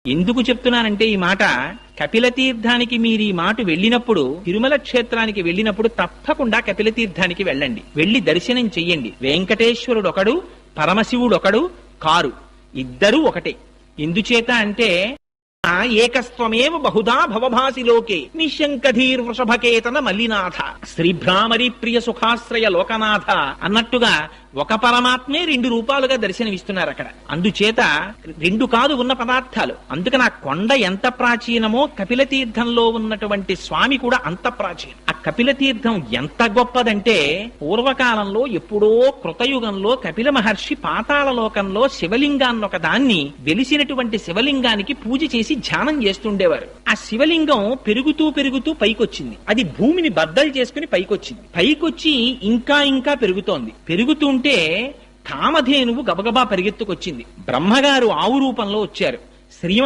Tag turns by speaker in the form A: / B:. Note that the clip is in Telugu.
A: ఎందుకు చెప్తున్నానంటే ఈ మాట, కపిల తీర్థానికి మీరు ఈ మాట వెళ్ళినప్పుడు, తిరుమల క్షేత్రానికి వెళ్ళినప్పుడు తప్పకుండా కపిల తీర్థానికి వెళ్ళండి. వెళ్లి దర్శనం చెయ్యండి. వెంకటేశ్వరుడు ఒకడు, పరమశివుడు ఒకడు కారు, ఇద్దరూ ఒకటే. ఎందుచేత అంటే ఏకస్త్వమేవ బహుదా భవభాసి లోకే నిశంకధీర్ వృషభకేతన మల్లినాథ శ్రీభ్రామరి ప్రియ సుఖాశ్రయ లోకనాథ అన్నట్టుగా ఒక పరమాత్మే రెండు రూపాలుగా దర్శనమిస్తున్నారు అక్కడ. అందుచేత రెండు కాదు ఉన్న పదార్థాలు. అందుకని ఆ కొండ ఎంత ప్రాచీనమో కపిల తీర్థంలో ఉన్నటువంటి స్వామి కూడా అంత ప్రాచీనం. ఆ కపిల తీర్థం ఎంత గొప్పదంటే, పూర్వకాలంలో ఎప్పుడో కృతయుగంలో కపిల మహర్షి పాతాళ లోకంలో శివలింగాన్ని ఒక దాన్ని, వెలిసినటువంటి శివలింగానికి పూజ చేసి ధ్యానం చేస్తుండేవారు. ఆ శివలింగం పెరుగుతూ పెరుగుతూ పైకొచ్చింది. అది భూమిని బద్దలు చేసుకుని పైకొచ్చింది. పైకొచ్చి ఇంకా ఇంకా పెరుగుతోంది. పెరుగుతుంటే కామధేనువు గబగబా పరిగెత్తుకొచ్చింది. బ్రహ్మగారు ఆవు రూపంలో వచ్చారు. శ్రీ